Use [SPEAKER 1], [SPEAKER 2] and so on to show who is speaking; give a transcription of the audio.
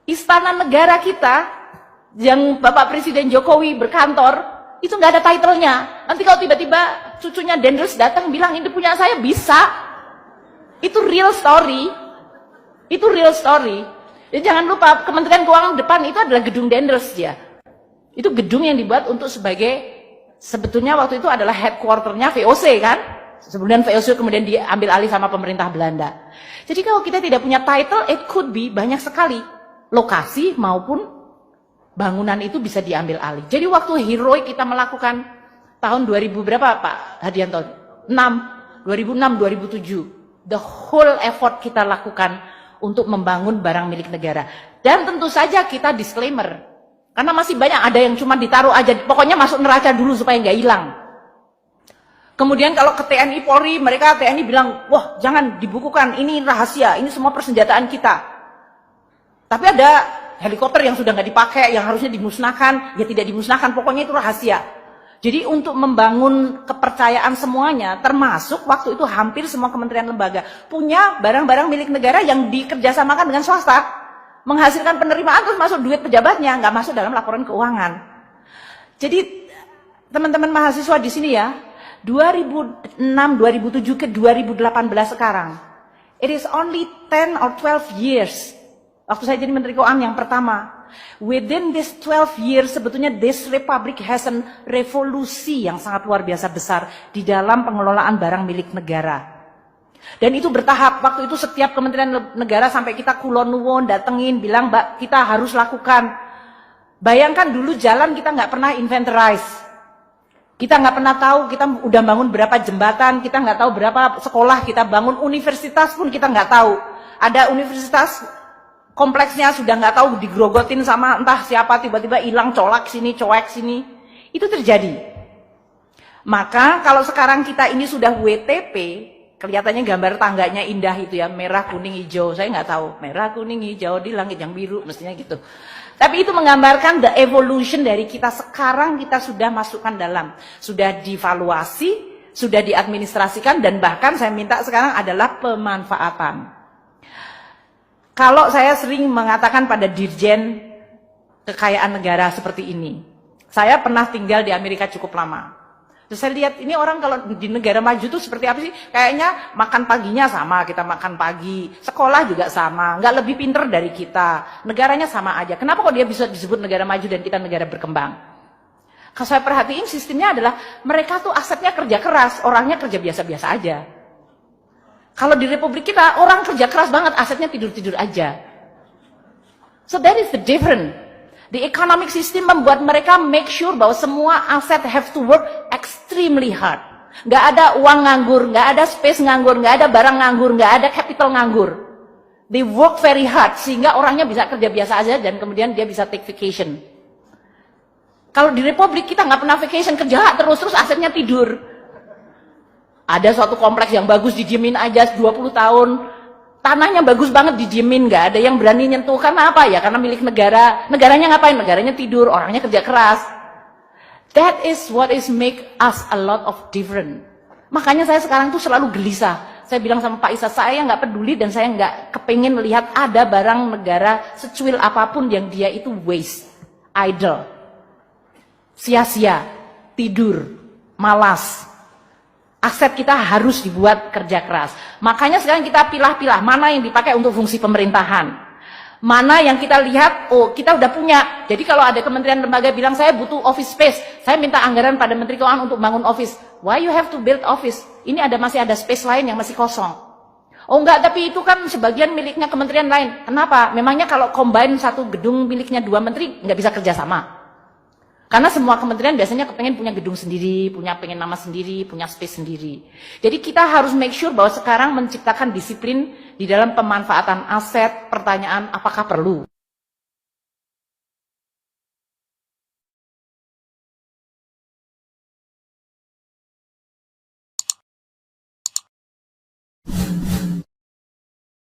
[SPEAKER 1] Istana negara kita, yang Bapak Presiden Jokowi berkantor, itu nggak ada title-nya. Nanti kalau tiba-tiba cucunya Dendels datang bilang, ini punya saya, bisa. Itu real story. Itu real story. Ya, jangan lupa, Kementerian Keuangan depan itu adalah gedung Dendels ya. Itu gedung yang dibuat untuk sebagai, sebetulnya waktu itu adalah headquarter-nya VOC kan. Sebelumnya VOC kemudian diambil alih sama pemerintah Belanda. Jadi kalau kita tidak punya title, it could be banyak sekali lokasi maupun bangunan itu bisa diambil alih. Jadi waktu heroik kita melakukan tahun 2000 berapa Pak Hadianto? 2006, 2007. The whole effort kita lakukan untuk membangun barang milik negara. Dan tentu saja kita disclaimer. Karena masih banyak ada yang cuma ditaruh aja, pokoknya masuk neraca dulu supaya nggak hilang. Kemudian kalau ke TNI Polri, mereka TNI bilang, wah jangan dibukukan, ini rahasia, ini semua persenjataan kita. Tapi ada helikopter yang sudah nggak dipakai, yang harusnya dimusnahkan, ya tidak dimusnahkan, pokoknya itu rahasia. Jadi untuk membangun kepercayaan semuanya, termasuk waktu itu hampir semua kementerian lembaga punya barang-barang milik negara yang dikerjasamakan dengan swasta, menghasilkan penerimaan terus masuk duit pejabatnya, nggak masuk dalam laporan keuangan. Jadi teman-teman mahasiswa di sini ya, 2006, 2007 ke 2018 sekarang, it is only 10 or 12 years. Waktu saya jadi Menteri Keuangan yang pertama, within this 12 years sebetulnya this republic has an revolusi yang sangat luar biasa besar di dalam pengelolaan barang milik negara. Dan itu bertahap, waktu itu setiap kementerian negara sampai kita kulon nuwun datengin bilang, Mbak kita harus lakukan. Bayangkan dulu jalan kita nggak pernah inventorize. Kita nggak pernah tahu kita udah bangun berapa jembatan, kita nggak tahu berapa sekolah kita bangun, universitas pun kita nggak tahu. Ada universitas kompleksnya sudah nggak tahu digrogotin sama entah siapa, tiba-tiba hilang, colak sini, coek sini. Itu terjadi. Maka kalau sekarang kita ini sudah WTP, kelihatannya gambar tangganya indah itu ya, merah, kuning, hijau. Saya nggak tahu, merah, kuning, hijau di langit yang biru, mestinya gitu. Tapi itu menggambarkan the evolution dari kita sekarang, kita sudah masukkan dalam, sudah divaluasi, sudah diadministrasikan, dan bahkan saya minta sekarang adalah pemanfaatan. Kalau saya sering mengatakan pada dirjen kekayaan negara seperti ini, saya pernah tinggal di Amerika cukup lama. Terus saya lihat ini orang kalau di negara maju itu seperti apa sih? Kayaknya makan paginya sama, kita makan pagi, sekolah juga sama, nggak lebih pinter dari kita, negaranya sama aja. Kenapa kok dia bisa disebut negara maju dan kita negara berkembang? Kalau saya perhatiin sistemnya adalah mereka tuh asetnya kerja keras, orangnya kerja biasa-biasa aja. Kalau di Republik kita, orang kerja keras banget, asetnya tidur-tidur aja. So that is the difference. The economic system membuat mereka make sure bahwa semua aset have to work extremely hard. Nggak ada uang nganggur, nggak ada space nganggur, nggak ada barang nganggur, nggak ada capital nganggur. They work very hard, sehingga orangnya bisa kerja biasa aja dan kemudian dia bisa take vacation. Kalau di Republik kita nggak pernah vacation, kerja terus asetnya tidur. Ada suatu kompleks yang bagus didiemin aja 20 tahun, tanahnya bagus banget didiemin, nggak ada yang berani nyentuh. Karena apa ya? Karena milik negara. Negaranya ngapain? Negaranya tidur, orangnya kerja keras. That is what is make us a lot of different. Makanya saya sekarang tuh selalu gelisah. Saya bilang sama Pak Isa, saya nggak peduli dan saya nggak kepengen melihat ada barang negara secuil apapun yang dia itu waste, idle, sia-sia, tidur, malas. Aset kita harus dibuat kerja keras. Makanya sekarang kita pilah-pilah mana yang dipakai untuk fungsi pemerintahan. Mana yang kita lihat, oh kita udah punya. Jadi kalau ada kementerian lembaga bilang saya butuh office space, saya minta anggaran pada Menteri Keuangan untuk bangun office. Why you have to build office? Ini masih ada space lain yang masih kosong. Oh enggak, tapi itu kan sebagian miliknya kementerian lain. Kenapa? Memangnya kalau combine satu gedung miliknya 2 menteri, nggak bisa kerjasama? Karena semua kementerian biasanya kepengen punya gedung sendiri, pengen nama sendiri, punya space sendiri. Jadi kita harus make sure bahwa sekarang menciptakan disiplin di dalam pemanfaatan aset, pertanyaan apakah perlu.